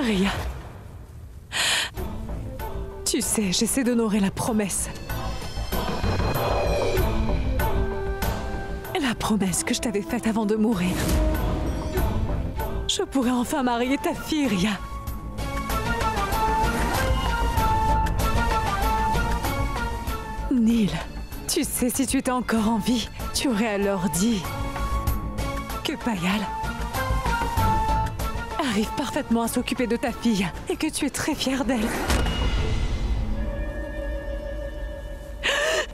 Ria. Tu sais, j'essaie d'honorer la promesse. La promesse que je t'avais faite avant de mourir. Je pourrais enfin marier ta fille, Ria. Neil, tu sais, si tu étais encore en vie, tu aurais alors dit que Payal arrive parfaitement à s'occuper de ta fille et que tu es très fière d'elle.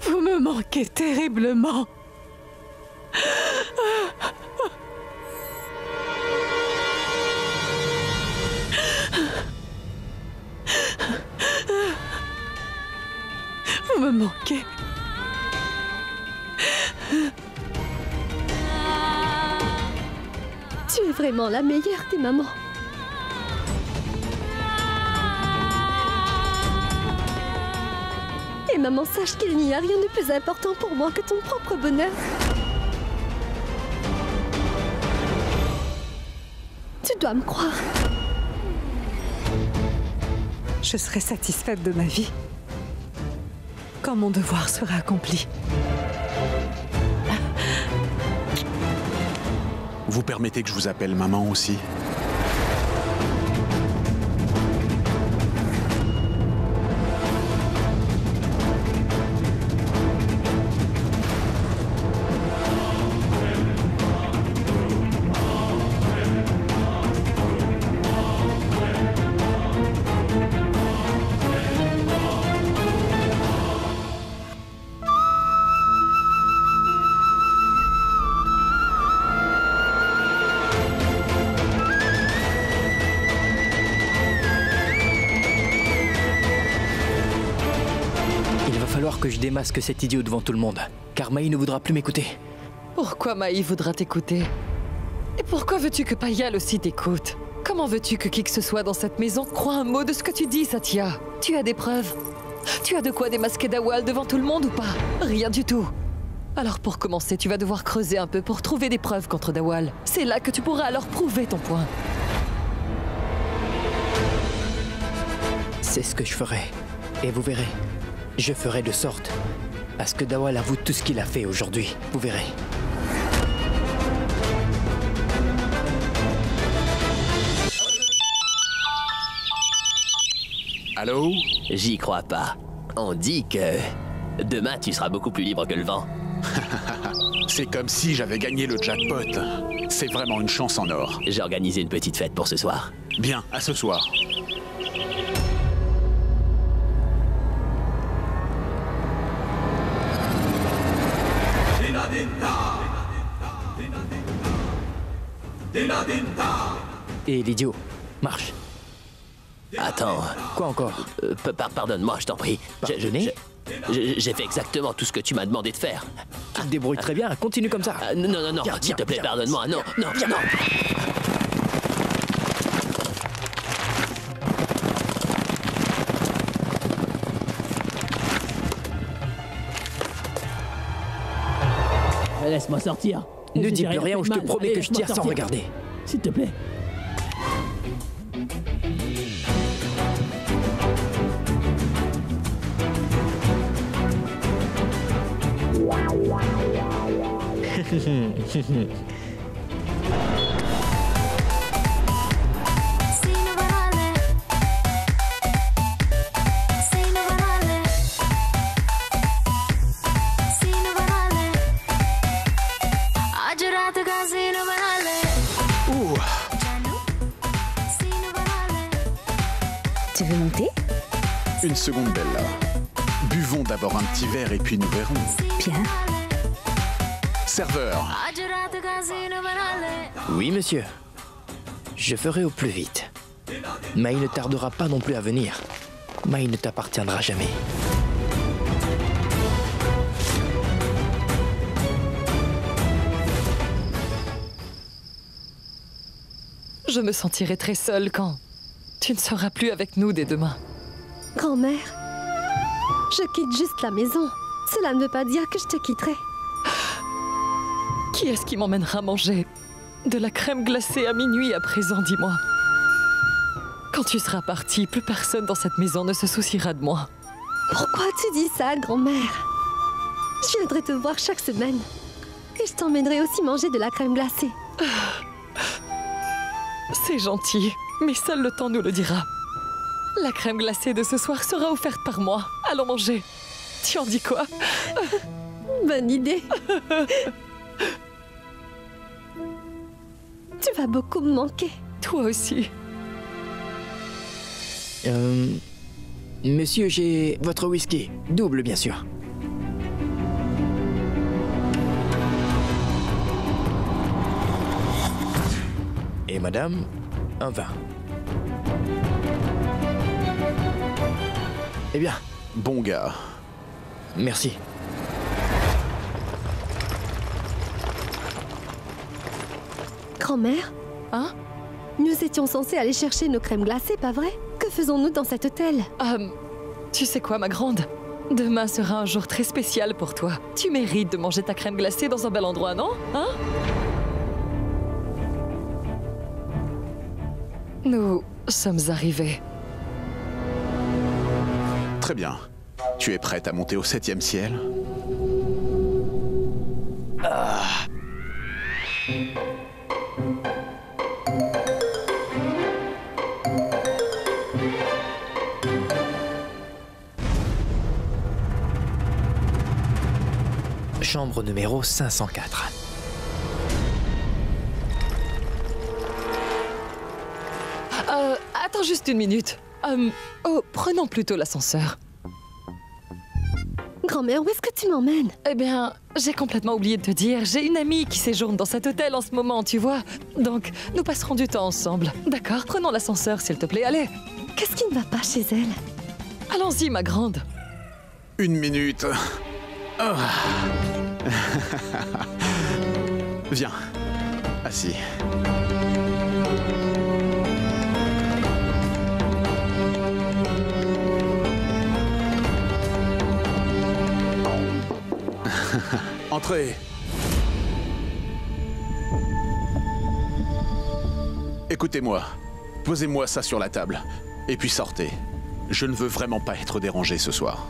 Vous me manquez terriblement. Vous me manquez. Tu es vraiment la meilleure des mamans. Et maman, sache qu'il n'y a rien de plus important pour moi que ton propre bonheur. Tu dois me croire. Je serai satisfaite de ma vie quand mon devoir sera accompli. Vous permettez que je vous appelle maman aussi? Que je démasque cet idiot devant tout le monde, car Maï ne voudra plus m'écouter. Pourquoi Maï voudra t'écouter? Et pourquoi veux-tu que Payal aussi t'écoute? Comment veux-tu que qui que ce soit dans cette maison croie un mot de ce que tu dis, Satya? Tu as des preuves? Tu as de quoi démasquer Dawal devant tout le monde ou pas? Rien du tout. Alors pour commencer, tu vas devoir creuser un peu pour trouver des preuves contre Dawal. C'est là que tu pourras alors prouver ton point. C'est ce que je ferai. Et vous verrez. Je ferai de sorte à ce que Dawal avoue tout ce qu'il a fait aujourd'hui. Vous verrez. Allô? J'y crois pas. On dit que demain tu seras beaucoup plus libre que le vent. C'est comme si j'avais gagné le jackpot. C'est vraiment une chance en or. J'ai organisé une petite fête pour ce soir. Bien, à ce soir. Et l'idiot, marche. Attends. Quoi encore? Pardonne-moi, je t'en prie. Pardonner? J'ai fait exactement tout ce que tu m'as demandé de faire. Tu te débrouilles très bien, continue comme ça. Non, s'il te plaît, pardonne-moi. Non. Laisse-moi sortir. Ne dis plus rien ou je te promets que je tire sans regarder. S'il te plaît. Tu veux monter? Une seconde, Bella. Buvons d'abord un petit verre et puis nous verrons. Bien. Serveur. Oui, monsieur. Je ferai au plus vite. Maï ne tardera pas non plus à venir. Maï ne t'appartiendra jamais. Je me sentirai très seule quand tu ne seras plus avec nous dès demain. Grand-mère, je quitte juste la maison. Cela ne veut pas dire que je te quitterai. Qui est-ce qui m'emmènera manger de la crème glacée à minuit à présent, dis-moi? Quand tu seras parti, plus personne dans cette maison ne se souciera de moi. Pourquoi tu dis ça, grand-mère? Je viendrai te voir chaque semaine. Et je t'emmènerai aussi manger de la crème glacée. C'est gentil, mais seul le temps nous le dira. La crème glacée de ce soir sera offerte par moi. Allons manger. Tu en dis quoi? Bonne idée. Tu vas beaucoup me manquer. Toi aussi. Monsieur, j'ai votre whisky. Double, bien sûr. Et madame, un vin. Eh bien, Bon gars. merci. Grand-mère? Hein? Nous étions censés aller chercher nos crèmes glacées, pas vrai? Que faisons-nous dans cet hôtel? Tu sais quoi, ma grande? Demain sera un jour très spécial pour toi. Tu mérites de manger ta crème glacée dans un bel endroit, non? Hein? Nous sommes arrivés. Très bien. Tu es prête à monter au 7e ciel? Chambre numéro 504. Attends juste une minute. Prenons plutôt l'ascenseur. Grand-mère, où est-ce que tu m'emmènes? Eh bien, j'ai complètement oublié de te dire, j'ai une amie qui séjourne dans cet hôtel en ce moment, tu vois. Donc, nous passerons du temps ensemble. D'accord? Prenons l'ascenseur, s'il te plaît. Allez, Qu'est-ce qui ne va pas chez elle? allons-y, ma grande. 1 minute. Ah. Viens. Assis. Entrez. Écoutez-moi. Posez-moi ça sur la table. Et puis sortez. Je ne veux vraiment pas être dérangé ce soir.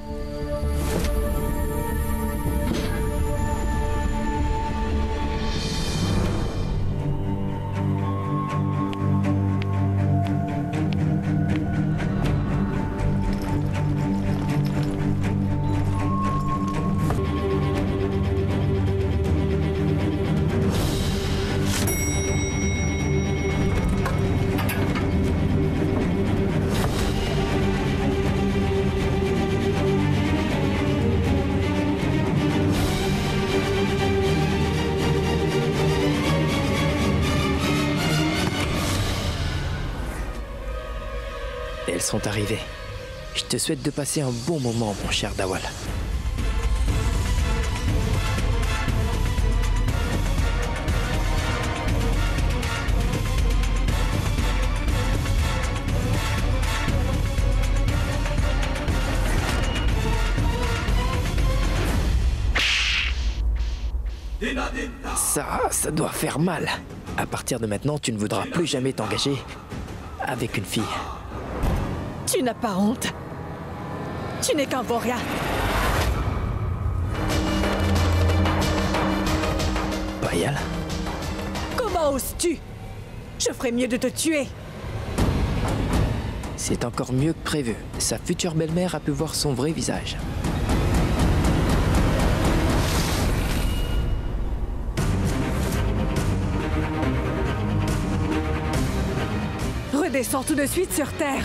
Elles sont arrivées. Je te souhaite de passer un bon moment, mon cher Dawal. Ça doit faire mal. À partir de maintenant, tu ne voudras plus jamais t'engager avec une fille. Tu n'as pas honte. Tu n'es qu'un vaurien. Payal? Comment oses-tu? Je ferais mieux de te tuer. C'est encore mieux que prévu. Sa future belle-mère a pu voir son vrai visage. Redescends tout de suite sur Terre.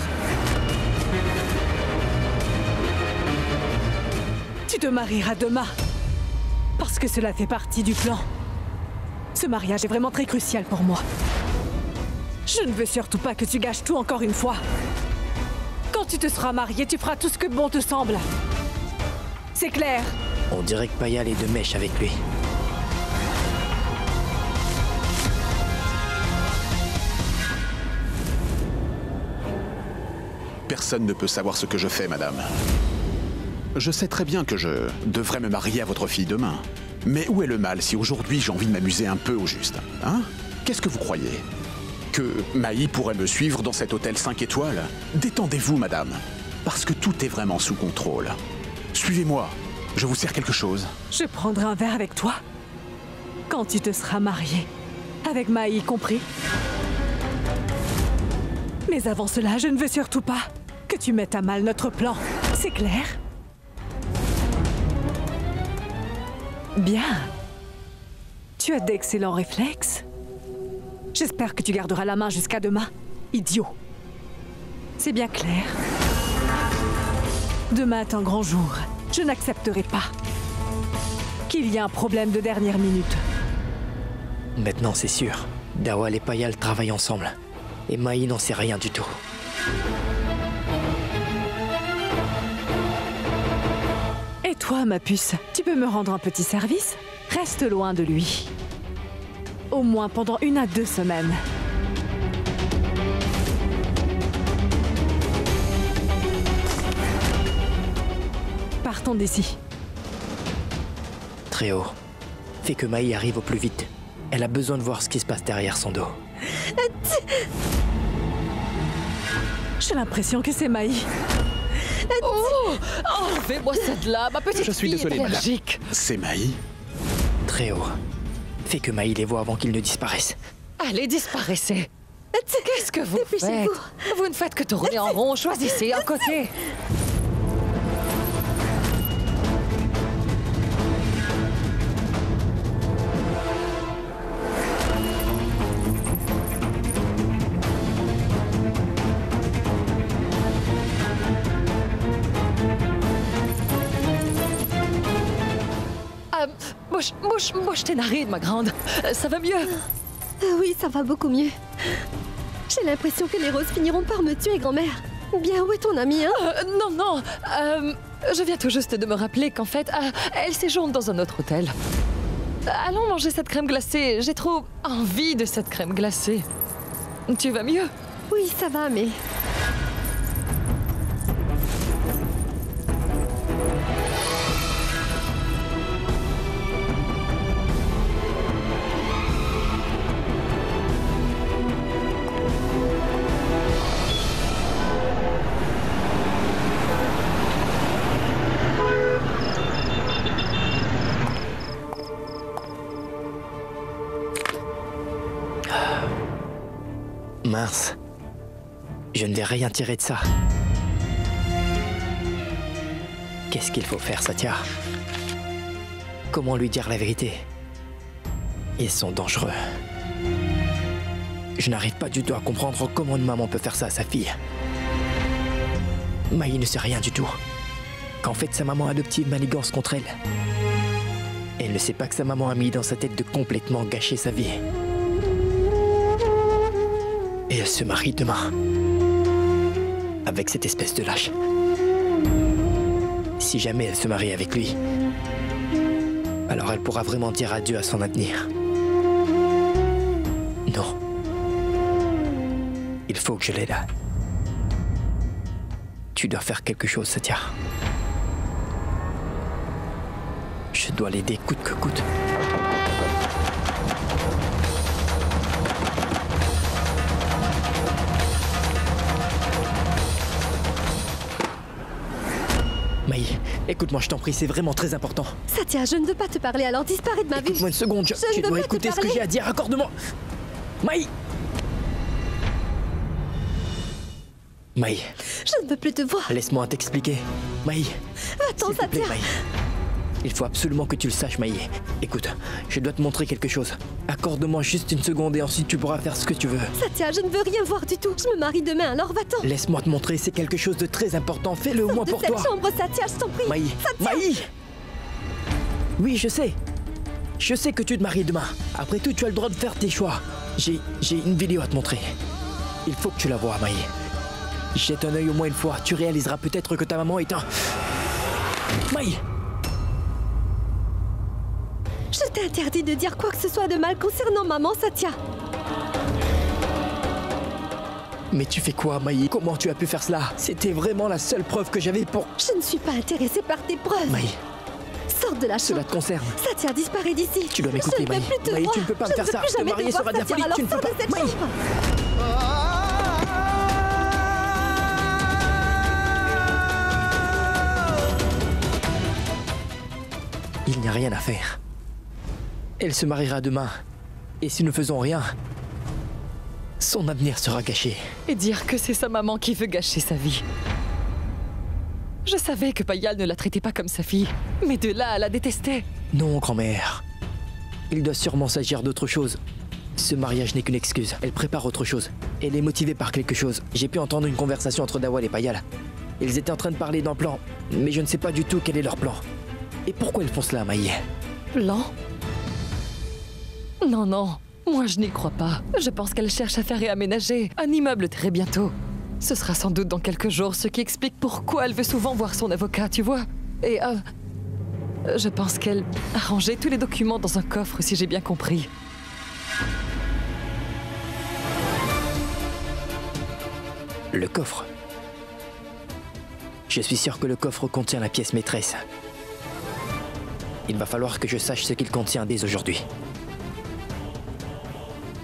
Tu te marieras demain. Parce que cela fait partie du plan. Ce mariage est vraiment très crucial pour moi. Je ne veux surtout pas que tu gâches tout encore une fois. Quand tu te seras marié, tu feras tout ce que bon te semble. C'est clair. On dirait que Payal est de mèche avec lui. Personne ne peut savoir ce que je fais, madame. Je sais très bien que je devrais me marier à votre fille demain. Mais où est le mal si aujourd'hui j'ai envie de m'amuser un peu au juste? Hein? Qu'est-ce que vous croyez? que Maï pourrait me suivre dans cet hôtel 5 étoiles. Détendez-vous, madame, parce que tout est vraiment sous contrôle. Suivez-moi, je vous sers quelque chose. Je prendrai un verre avec toi quand tu te seras marié, avec Maï compris. Mais avant cela, je ne veux surtout pas que tu mettes à mal notre plan. C'est clair? Bien. Tu as d'excellents réflexes. J'espère que tu garderas la main jusqu'à demain. Idiot. C'est bien clair. Demain est un grand jour. Je n'accepterai pas qu'il y ait un problème de dernière minute. Maintenant, c'est sûr. Dawal et Payal travaillent ensemble. Et Maï n'en sait rien du tout. Et toi, ma puce, tu peux me rendre un petit service? Reste loin de lui. Au moins pendant 1 à 2 semaines. Partons d'ici. Très haut. Fais que Maï arrive au plus vite. Elle a besoin de voir ce qui se passe derrière son dos. J'ai l'impression que c'est Maï. Oh, enlevez-moi ça de là, ma petite Je suis fille désolé, est madame. allergique. C'est Maï? Très haut. Fais que Maï les voit avant qu'ils ne disparaissent. Allez, disparaissez. Qu'est-ce que vous faites? Dépêchez-vous. Vous ne faites que tourner en rond, choisissez un côté. Bouge tes narines, ma grande. Ça va mieux? Ah oui, ça va beaucoup mieux. J'ai l'impression que les roses finiront par me tuer, grand-mère. Ou bien, où est ton amie, hein? Non. Je viens tout juste de me rappeler qu'en fait, elle séjourne dans un autre hôtel. Allons manger cette crème glacée. J'ai trop envie de cette crème glacée. Tu vas mieux? Oui, ça va, mais... Mince. Je ne vais rien tirer de ça. Qu'est-ce qu'il faut faire, Satya? Comment lui dire la vérité? Ils sont dangereux. Je n'arrive pas du tout à comprendre comment une maman peut faire ça à sa fille. Maï ne sait rien du tout. Qu'en fait, sa maman adoptive manigance contre elle. Elle ne sait pas que sa maman a mis dans sa tête de complètement gâcher sa vie. Et elle se marie demain. Avec cette espèce de lâche. Si jamais elle se marie avec lui, alors elle pourra vraiment dire adieu à son avenir. Non. Il faut que je l'aide. Tu dois faire quelque chose, Satya. Je dois l'aider coûte que coûte. Maï, écoute-moi, je t'en prie, c'est vraiment très important. Satya, je ne veux pas te parler, alors disparais de ma vue. Écoute-moi une seconde, tu ne veux dois pas te écouter ce que parler. j'ai à dire, accorde-moi. Maï! Maï, Je ne veux plus te voir. laisse-moi t'expliquer. Maï, Attends, s'il te plaît, Satya. Maï. Il faut absolument que tu le saches, Maï. Écoute, je dois te montrer quelque chose. Accorde-moi juste une seconde et ensuite tu pourras faire ce que tu veux. Satya, je ne veux rien voir du tout. Je me marie demain, alors va-t'en. Laisse-moi te montrer, c'est quelque chose de très important. Fais-le au moins De pour cette toi. chambre, Satya, je t'en prie. Maï, Satya. Maï! Oui, je sais. Je sais que tu te maries demain. Après tout, tu as le droit de faire tes choix. J'ai une vidéo à te montrer. Il faut que tu la vois, Maï. Jette un œil au moins une fois. Tu réaliseras peut-être que ta maman est un... Maï! Je t'ai interdit de dire quoi que ce soit de mal concernant maman, Satya. Mais tu fais quoi, Maï? Comment tu as pu faire cela? C'était vraiment la seule preuve que j'avais pour... Je ne suis pas intéressée par tes preuves. Maï, Sors de la cela chambre. te concerne. Satya, disparais d'ici. Tu dois m'écouter, Je ne Maï. veux plus te Maï, voir. tu ne peux pas me Je faire ne veux ça. plus Te jamais marier voir, sera de la Satya, folie. alors Tu ne peux sors pas... de cette Maï! chambre. Il n'y a rien à faire. Elle se mariera demain. Et si nous faisons rien, son avenir sera gâché. Et dire que c'est sa maman qui veut gâcher sa vie. Je savais que Payal ne la traitait pas comme sa fille. Mais de là à la détester. Non, grand-mère. Il doit sûrement s'agir d'autre chose. Ce mariage n'est qu'une excuse. Elle prépare autre chose. Elle est motivée par quelque chose. J'ai pu entendre une conversation entre Dawal et Payal. Ils étaient en train de parler d'un plan, mais je ne sais pas du tout quel est leur plan. Et pourquoi ils font cela, Maï? Plan? Non, non. Moi, je n'y crois pas. Je pense qu'elle cherche à faire réaménager un immeuble très bientôt. Ce sera sans doute dans quelques jours, ce qui explique pourquoi elle veut souvent voir son avocat, tu vois. Et je pense qu'elle a rangé tous les documents dans un coffre, si j'ai bien compris. Le coffre. Je suis sûr que le coffre contient la pièce maîtresse. Il va falloir que je sache ce qu'il contient dès aujourd'hui.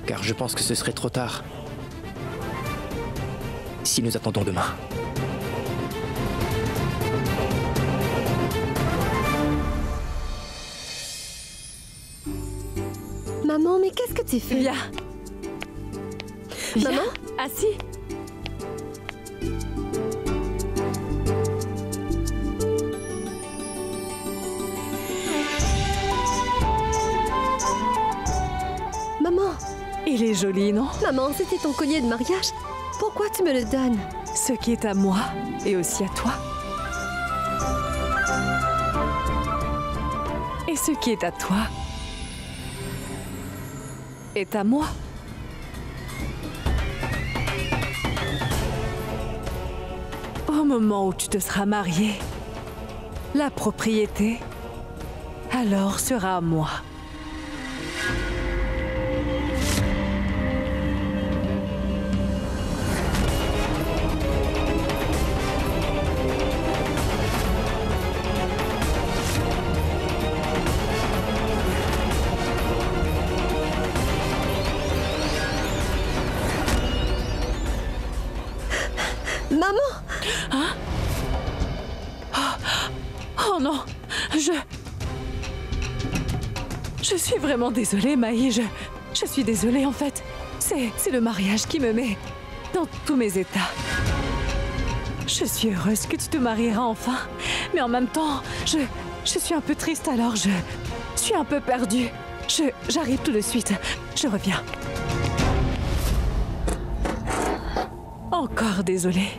Car je pense que ce serait trop tard si nous attendons demain. Maman, mais qu'est-ce que tu fais? Viens. Viens. Maman? Assis. Maman, Il est joli, non? maman, c'était ton collier de mariage. Pourquoi tu me le donnes? Ce qui est à moi et aussi à toi. Et ce qui est à toi est à moi. Au moment où tu te seras marié, la propriété alors sera à moi. Maman! Oh non, je suis vraiment désolée, Maï. Je suis désolée, en fait. C'est le mariage qui me met dans tous mes états. Je suis heureuse que tu te marieras enfin. Mais en même temps, je suis un peu triste, alors je suis un peu perdue. J'arrive tout de suite. Je reviens. Encore désolée.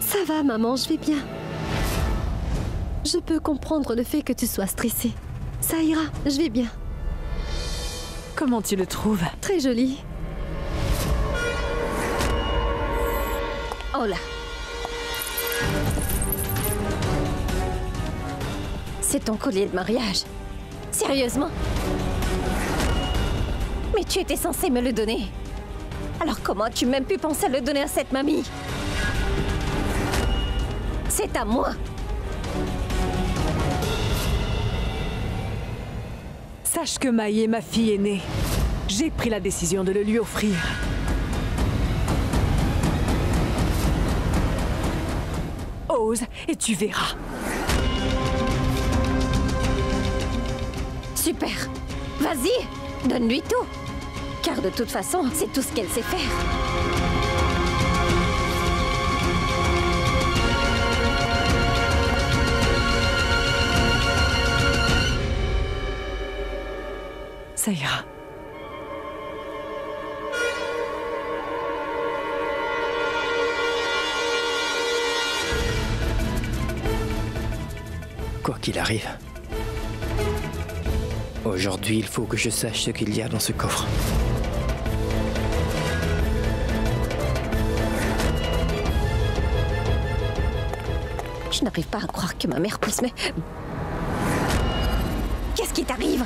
Ça va, maman, je vais bien. Je peux comprendre le fait que tu sois stressée. Ça ira, je vais bien. Comment tu le trouves? Très joli. Oh là. C'est ton collier de mariage. Sérieusement? Mais tu étais censé me le donner. Alors comment as-tu même pu penser à le donner à cette mamie? C'est à moi. Sache que Maï est ma fille aînée. J'ai pris la décision de le lui offrir. Ose et tu verras. Super. Vas-y, donne-lui tout. Car de toute façon, c'est tout ce qu'elle sait faire. Ça ira. Quoi qu'il arrive, aujourd'hui, il faut que je sache ce qu'il y a dans ce coffre. Je n'arrive pas à croire que ma mère puisse me... Qu'est-ce qui t'arrive?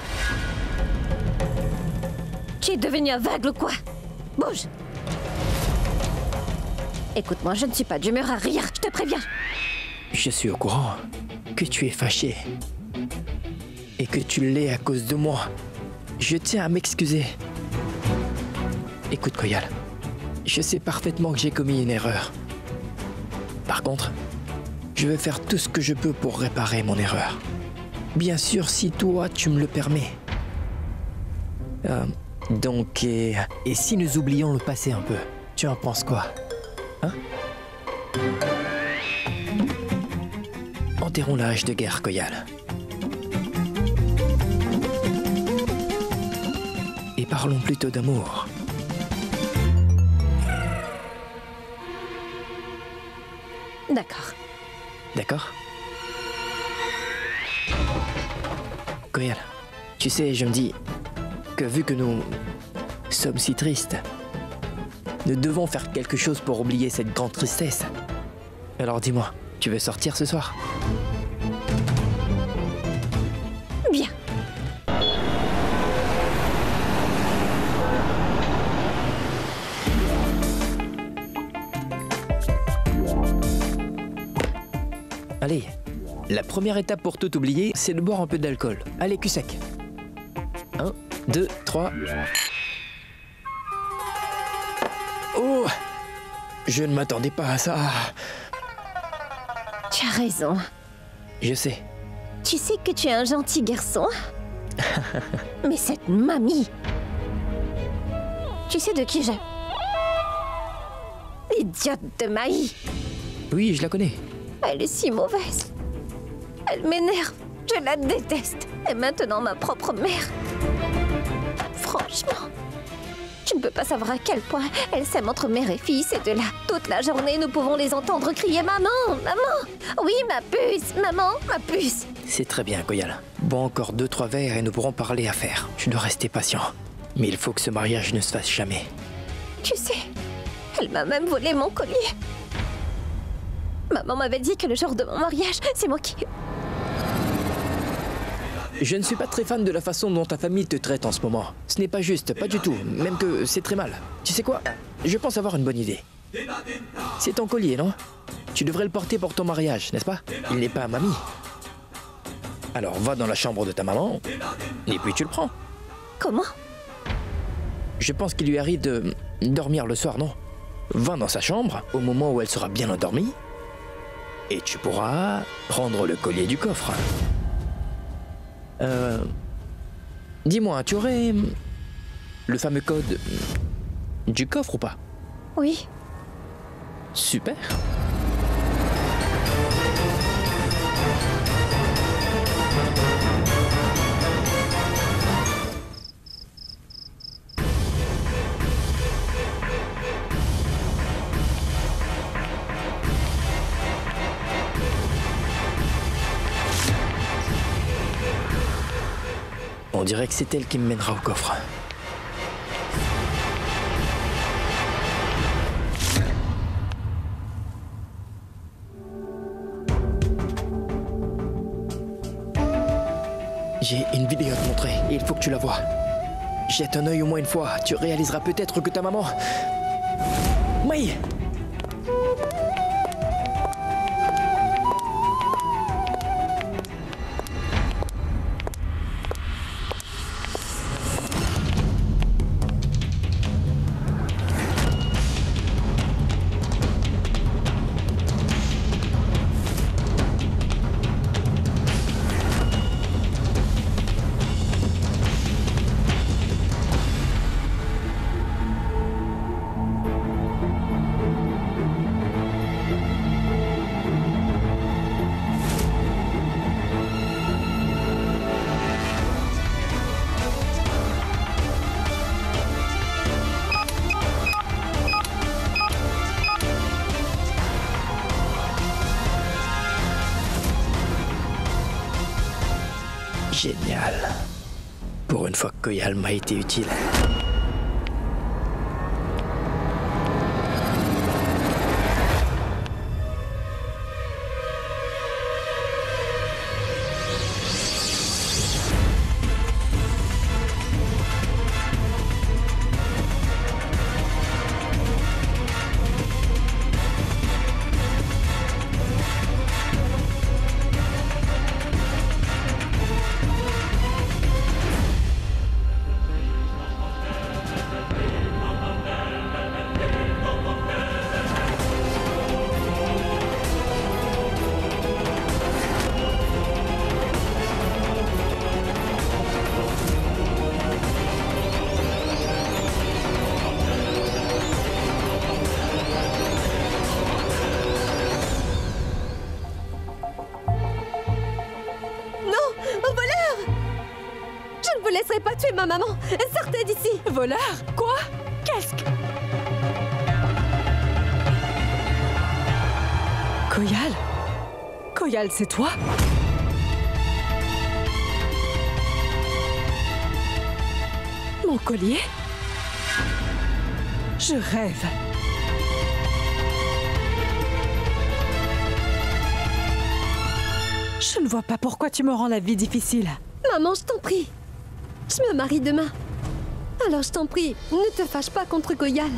Tu es devenu aveugle ou quoi? Bouge! Écoute-moi, je ne suis pas d'humeur à rire, je te préviens. Je suis au courant que tu es fâché. Et que tu l'es à cause de moi. Je tiens à m'excuser. Écoute, Koyal, je sais parfaitement que j'ai commis une erreur. Par contre, je vais faire tout ce que je peux pour réparer mon erreur. Bien sûr, si toi, tu me le permets. Donc, et si nous oublions le passé un peu? Tu en penses quoi? Hein? Enterrons la hache de guerre, Koyal. Et parlons plutôt d'amour. D'accord. D'accord? Koyal, tu sais, je me dis que vu que nous sommes si tristes, nous devons faire quelque chose pour oublier cette grande tristesse. Alors dis-moi, tu veux sortir ce soir? Bien. Allez, la première étape pour tout oublier, c'est de boire un peu d'alcool. Allez, cul sec. 1, 2, 3. Oh! Je ne m'attendais pas à ça. Tu as raison. Je sais. Tu sais que tu es un gentil garçon. Mais cette mamie... Tu sais de qui j'ai... L'idiote de Maï. Oui, je la connais. Elle est si mauvaise. Elle m'énerve. Je la déteste. Et maintenant ma propre mère. Franchement, tu ne peux pas savoir à quel point elle s'aime entre mère et fils. Et de là, toute la journée, nous pouvons les entendre crier « Maman, maman !»« Oui, ma puce, maman, ma puce !» C'est très bien, Koyal. Bon, encore 2-3 verres et nous pourrons parler affaires. Tu dois rester patient. Mais il faut que ce mariage ne se fasse jamais. Tu sais, elle m'a même volé mon collier. Maman m'avait dit que le jour de mon mariage, c'est moi qui... Je ne suis pas très fan de la façon dont ta famille te traite en ce moment. Ce n'est pas juste, pas du tout. Même que c'est très mal. Tu sais quoi? Je pense avoir une bonne idée. C'est ton collier, non? Tu devrais le porter pour ton mariage, n'est-ce pas? Il n'est pas à mamie. Alors va dans la chambre de ta maman, et puis tu le prends. Comment? Je pense qu'il lui arrive de dormir le soir, non? Va dans sa chambre, au moment où elle sera bien endormie, et tu pourras prendre le collier du coffre. Dis-moi, tu aurais le fameux code du coffre ou pas? Oui. Super. On dirait que c'est elle qui me mènera au coffre. J'ai une vidéo à te montrer et il faut que tu la vois. Jette un œil au moins une fois, tu réaliseras peut-être que ta maman... Maï! Génial. Pour une fois que Koyal m'a été utile. me laisserai pas tuer ma maman. Sortez d'ici. Voleur? Quoi? Qu'est-ce que... Koyal? Koyal, c'est toi? Mon collier? Je rêve. Je ne vois pas pourquoi tu me rends la vie difficile. Maman, je t'en prie. Je me marie demain. Alors je t'en prie, ne te fâche pas contre Koyal.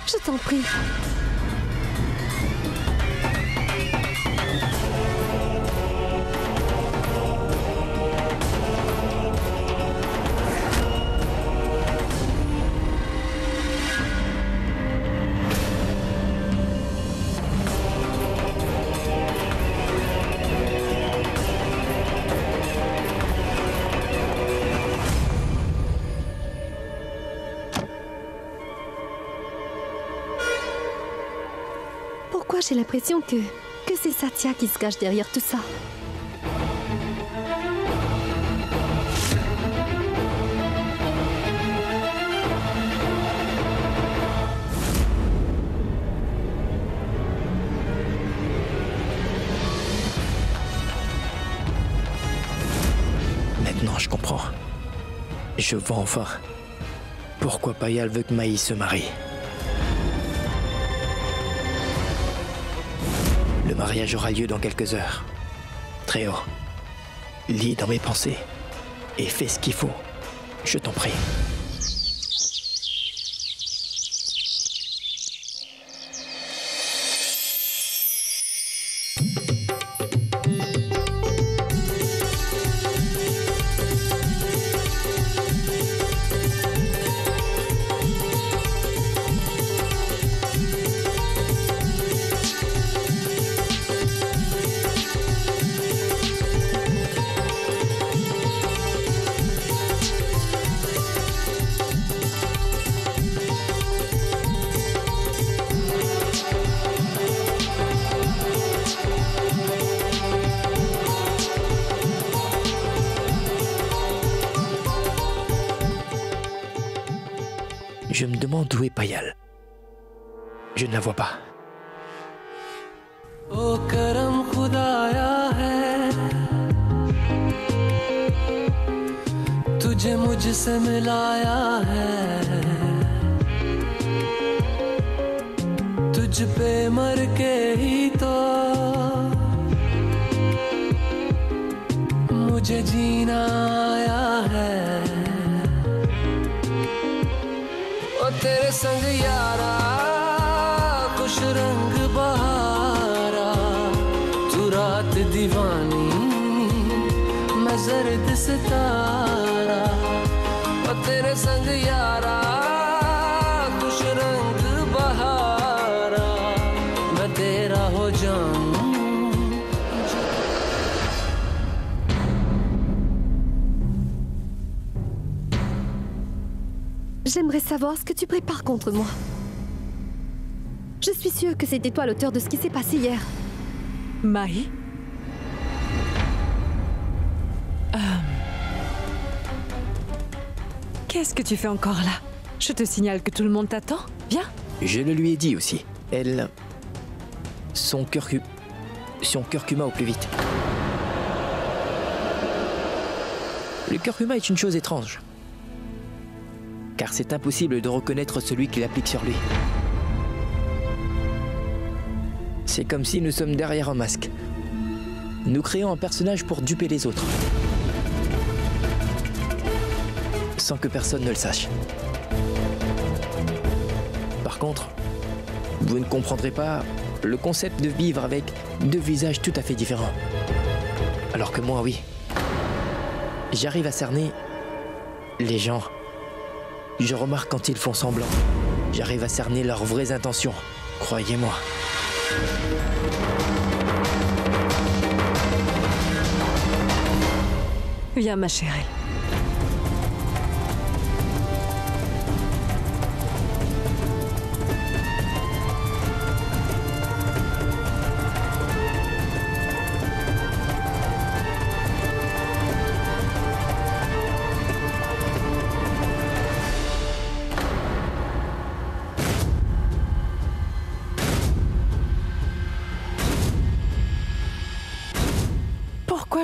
Je t'en prie. Pourquoi j'ai l'impression que c'est Satya qui se cache derrière tout ça? Maintenant, je comprends. Je vois enfin pourquoi Payal veut que Maï se marie. Le mariage aura lieu dans quelques heures. Très haut. Lis dans mes pensées et fais ce qu'il faut. Je t'en prie. Je me demande où est Payal. Je ne la vois pas. ओ करम खुदाया है तुझे मुझसे मिलाया है तुझ पे मर के ही तो मुझे जीना आया है ओ तेरे संग यारा खुश रंग बहारा तू रात दीवानी मैं जर्द सितारा ओ तेरे संग यारा खुश रंग बहारा मैं तेरा हो जाऊं J'aimerais savoir ce que tu prépares contre moi. Je suis sûre que c'était toi l'auteur de ce qui s'est passé hier. Maï? Qu'est-ce que tu fais encore là? Je te signale que tout le monde t'attend. Viens. Je le lui ai dit aussi. Elle... Son curcuma au plus vite. Le curcuma est une chose étrange. Car c'est impossible de reconnaître celui qui l'applique sur lui. C'est comme si nous sommes derrière un masque. Nous créons un personnage pour duper les autres. Sans que personne ne le sache. Par contre, vous ne comprendrez pas le concept de vivre avec deux visages tout à fait différents. Alors que moi, oui. J'arrive à cerner les gens. Je remarque quand ils font semblant. J'arrive à cerner leurs vraies intentions. Croyez-moi. Viens, ma chérie.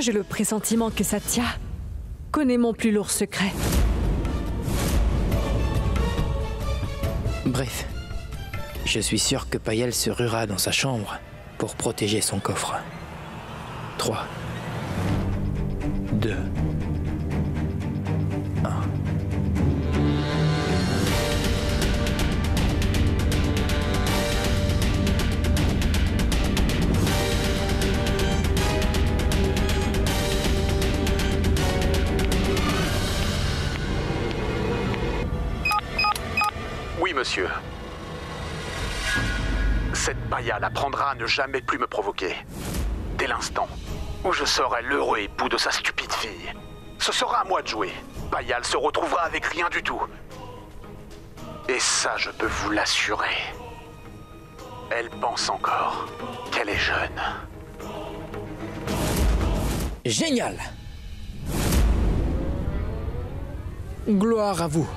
j'ai le pressentiment que Satya connaît mon plus lourd secret. Bref, je suis sûr que Payal se ruera dans sa chambre pour protéger son coffre. 3, 2, 1. Oui, monsieur. Cette Payal apprendra à ne jamais plus me provoquer. Dès l'instant où je serai l'heureux époux de sa stupide fille, ce sera à moi de jouer. Payal se retrouvera avec rien du tout. Et ça, je peux vous l'assurer. Elle pense encore qu'elle est jeune. Génial! Gloire à vous.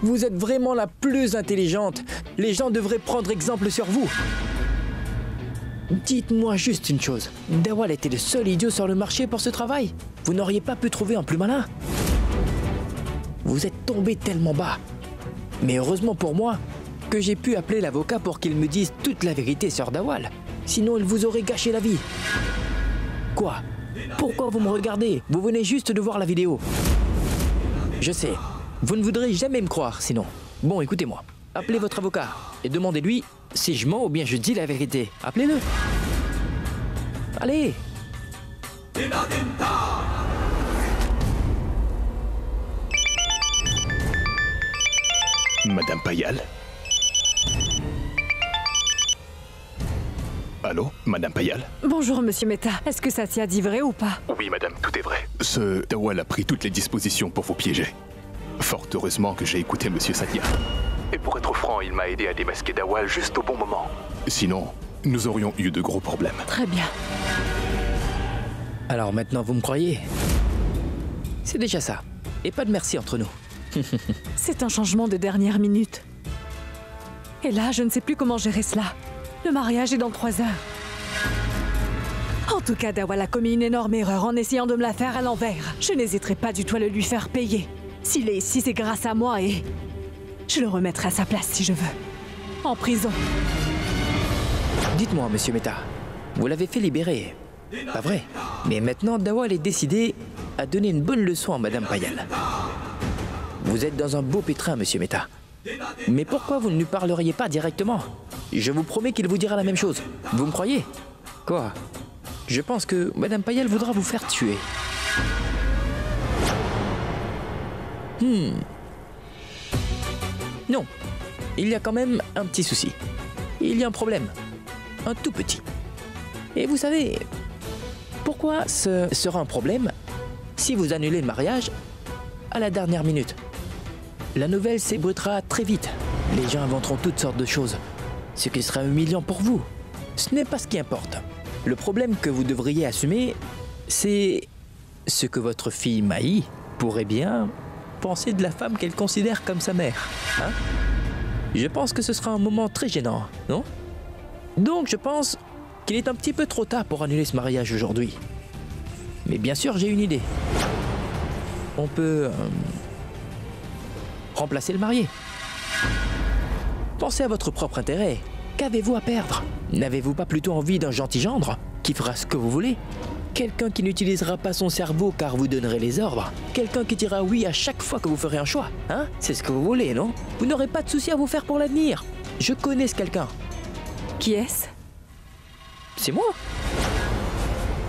Vous êtes vraiment la plus intelligente. Les gens devraient prendre exemple sur vous. Dites-moi juste une chose. Dawal était le seul idiot sur le marché pour ce travail. Vous n'auriez pas pu trouver un plus malin? Vous êtes tombé tellement bas. Mais heureusement pour moi que j'ai pu appeler l'avocat pour qu'il me dise toute la vérité sur Dawal. Sinon, il vous aurait gâché la vie. Quoi? Pourquoi vous me regardez? Vous venez juste de voir la vidéo. Je sais. Vous ne voudrez jamais me croire, sinon. Bon, écoutez-moi. Appelez votre avocat et demandez-lui si je mens ou bien je dis la vérité. Appelez-le. Allez. Madame Payal? Allô, Madame Payal? Bonjour, Monsieur Mehta. Est-ce que Satya dit vrai ou pas? Oui, madame, tout est vrai. Ce Dawal a pris toutes les dispositions pour vous piéger. Fort heureusement que j'ai écouté Monsieur Satya. Et pour être franc, il m'a aidé à démasquer Dawal juste au bon moment. Sinon, nous aurions eu de gros problèmes. Très bien. Alors maintenant, vous me croyez? C'est déjà ça. Et pas de merci entre nous. C'est un changement de dernière minute. Et là, je ne sais plus comment gérer cela. Le mariage est dans 3 heures. En tout cas, Dawal a commis une énorme erreur en essayant de me la faire à l'envers. Je n'hésiterai pas du tout à le lui faire payer. S'il est ici, c'est grâce à moi et je le remettrai à sa place si je veux. En prison. Dites-moi, Monsieur Mehta, vous l'avez fait libérer. Pas vrai? Mais maintenant, Dawal est décidé à donner une bonne leçon à Madame Payal. Vous êtes dans un beau pétrin, Monsieur Mehta. Mais pourquoi vous ne lui parleriez pas directement? Je vous promets qu'il vous dira la même chose. Vous me croyez? Quoi? Je pense que Madame Payal voudra vous faire tuer. Non. Il y a quand même un petit souci. Il y a un problème. Un tout petit. Et vous savez, pourquoi ce sera un problème si vous annulez le mariage à la dernière minute? La nouvelle s'ébruitera très vite. Les gens inventeront toutes sortes de choses. Ce qui sera humiliant pour vous. Ce n'est pas ce qui importe. Le problème que vous devriez assumer, c'est ce que votre fille Maï pourrait bien penser de la femme qu'elle considère comme sa mère. Hein? Je pense que ce sera un moment très gênant, non? Donc je pense qu'il est un petit peu trop tard pour annuler ce mariage aujourd'hui. Mais bien sûr, j'ai une idée. On peut remplacer le marié. Pensez à votre propre intérêt. Qu'avez-vous à perdre? N'avez-vous pas plutôt envie d'un gentil gendre qui fera ce que vous voulez? Quelqu'un qui n'utilisera pas son cerveau car vous donnerez les ordres. Quelqu'un qui dira oui à chaque fois que vous ferez un choix. Hein? C'est ce que vous voulez, non? Vous n'aurez pas de soucis à vous faire pour l'avenir. Je connais ce quelqu'un. Qui est-ce? C'est moi.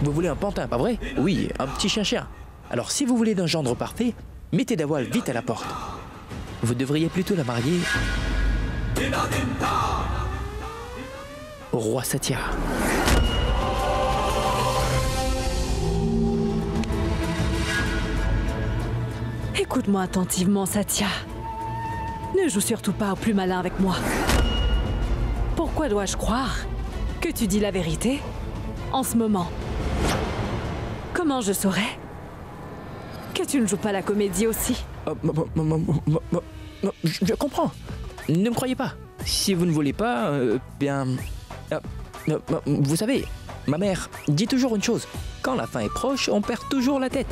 Vous voulez un pantin, pas vrai? Oui, un petit chien-chien. Alors si vous voulez d'un gendre parfait, mettez Dawal vite à la porte. Vous devriez plutôt la marier au roi Satya. Écoute-moi attentivement, Satya. Ne joue surtout pas au plus malin avec moi. Pourquoi dois-je croire que tu dis la vérité en ce moment? Comment je saurais que tu ne joues pas la comédie aussi? Je comprends. Ne me croyez pas. Si vous ne voulez pas, bien... vous savez, ma mère dit toujours une chose. Quand la fin est proche, on perd toujours la tête.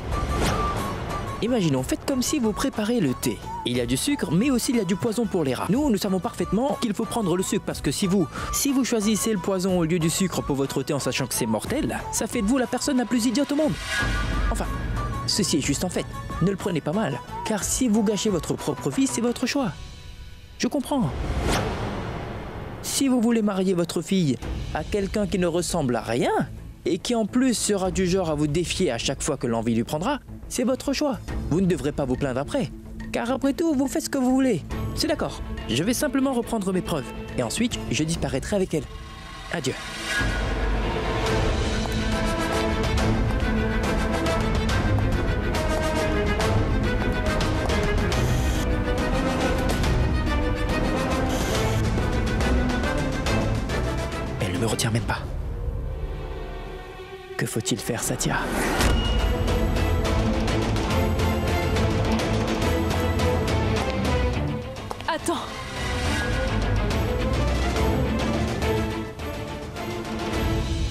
Imaginons, faites comme si vous préparez le thé. Il y a du sucre, mais aussi il y a du poison pour les rats. Nous savons parfaitement qu'il faut prendre le sucre parce que si vous choisissez le poison au lieu du sucre pour votre thé en sachant que c'est mortel, ça fait de vous la personne la plus idiote au monde. Enfin, ceci est juste en fait. Ne le prenez pas mal, car si vous gâchez votre propre vie, c'est votre choix. Je comprends. Si vous voulez marier votre fille à quelqu'un qui ne ressemble à rien, et qui en plus sera du genre à vous défier à chaque fois que l'envie lui prendra, c'est votre choix. Vous ne devrez pas vous plaindre après, car après tout, vous faites ce que vous voulez. C'est d'accord. Je vais simplement reprendre mes preuves, et ensuite, je disparaîtrai avec elle. Adieu. Elle ne me retient même pas. Que faut-il faire, Satya? Attends.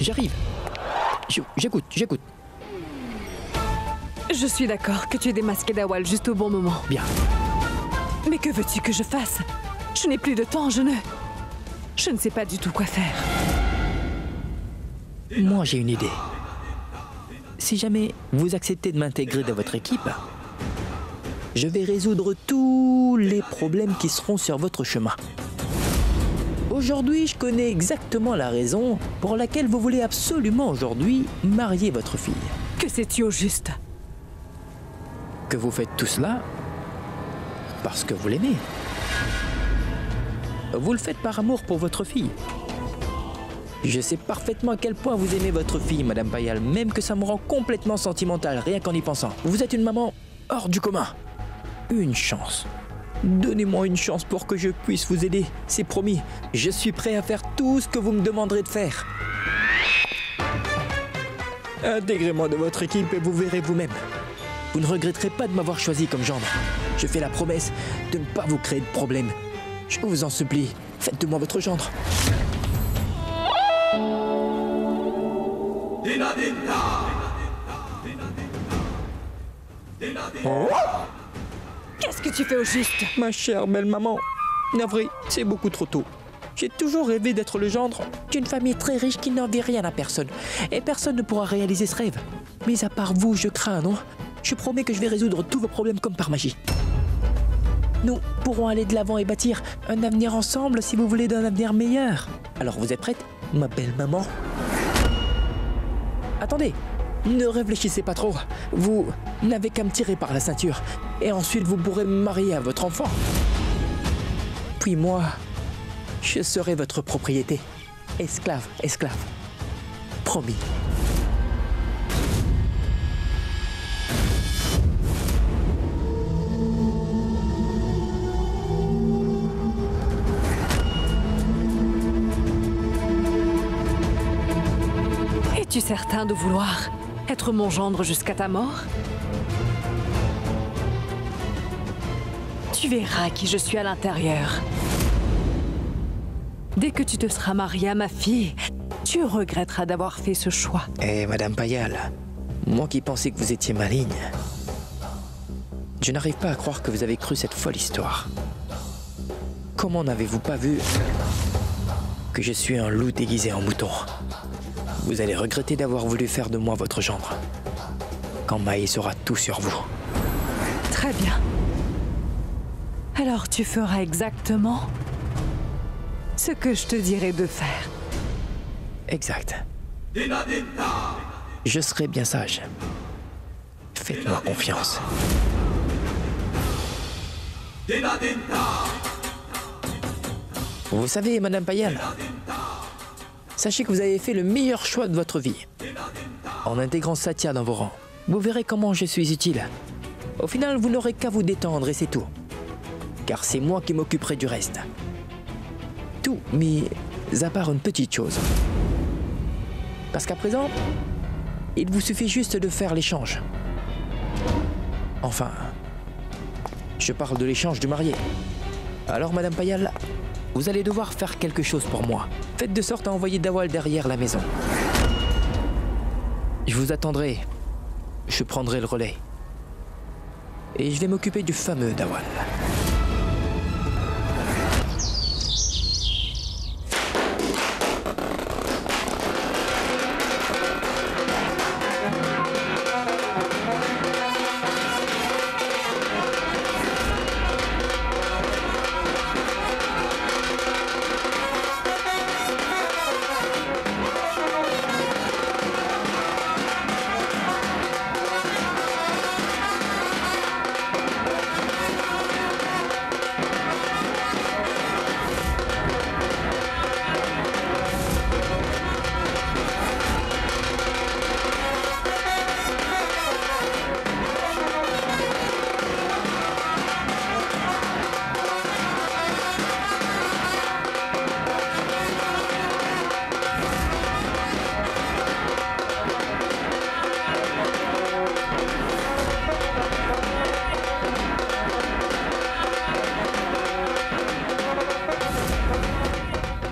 J'arrive. J'écoute. Je suis d'accord que tu aies démasqué Dawal juste au bon moment. Bien. Mais que veux-tu que je fasse? Je n'ai plus de temps, je ne sais pas du tout quoi faire. Moi, j'ai une idée. Si jamais vous acceptez de m'intégrer dans votre équipe, je vais résoudre tous les problèmes qui seront sur votre chemin. Aujourd'hui, je connais exactement la raison pour laquelle vous voulez absolument aujourd'hui marier votre fille. Que sais-tu au juste? Que vous faites tout cela parce que vous l'aimez. Vous le faites par amour pour votre fille. Je sais parfaitement à quel point vous aimez votre fille, Madame Payal, même que ça me rend complètement sentimental, rien qu'en y pensant. Vous êtes une maman hors du commun. Une chance. Donnez-moi une chance pour que je puisse vous aider, c'est promis. Je suis prêt à faire tout ce que vous me demanderez de faire. Intégrez-moi dans votre équipe et vous verrez vous-même. Vous ne regretterez pas de m'avoir choisi comme gendre. Je fais la promesse de ne pas vous créer de problème. Je vous en supplie, faites de moi votre gendre. Oh. Qu'est-ce que tu fais au juste? Ma chère belle maman, navré, c'est beaucoup trop tôt. J'ai toujours rêvé d'être le gendre d'une famille très riche qui n'envie rien à personne. Et personne ne pourra réaliser ce rêve. Mais à part vous, je crains, non? Je promets que je vais résoudre tous vos problèmes comme par magie. Nous pourrons aller de l'avant et bâtir un avenir ensemble si vous voulez d'un avenir meilleur. Alors vous êtes prête, ma belle maman? Attendez, ne réfléchissez pas trop. Vous n'avez qu'à me tirer par la ceinture. Et ensuite vous pourrez me marier à votre enfant. Puis moi, je serai votre propriété. Esclave. Promis. Es-tu certain de vouloir être mon gendre jusqu'à ta mort? Tu verras qui je suis à l'intérieur. Dès que tu te seras mariée à ma fille, tu regretteras d'avoir fait ce choix. Eh, Madame Payal, moi qui pensais que vous étiez maligne, je n'arrive pas à croire que vous avez cru cette folle histoire. Comment n'avez-vous pas vu que je suis un loup déguisé en mouton? Vous allez regretter d'avoir voulu faire de moi votre gendre, quand Maï saura tout sur vous. Très bien. Alors tu feras exactement ce que je te dirai de faire. Exact. Je serai bien sage. Faites-moi confiance. Vous savez, Madame Payal, sachez que vous avez fait le meilleur choix de votre vie. En intégrant Satya dans vos rangs, vous verrez comment je suis utile. Au final, vous n'aurez qu'à vous détendre et c'est tout. Car c'est moi qui m'occuperai du reste. Tout, mais à part une petite chose. Parce qu'à présent, il vous suffit juste de faire l'échange. Enfin, je parle de l'échange du marié. Alors, Madame Payal, vous allez devoir faire quelque chose pour moi. Faites de sorte à envoyer Dawal derrière la maison. Je vous attendrai. Je prendrai le relais. Et je vais m'occuper du fameux Dawal.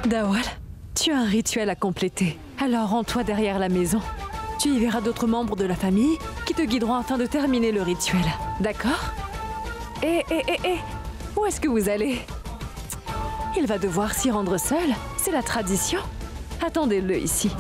Dawal, tu as un rituel à compléter. Alors rends-toi derrière la maison. Tu y verras d'autres membres de la famille qui te guideront afin de terminer le rituel. D'accord? Où est-ce que vous allez? Il va devoir s'y rendre seul. C'est la tradition. Attendez-le ici.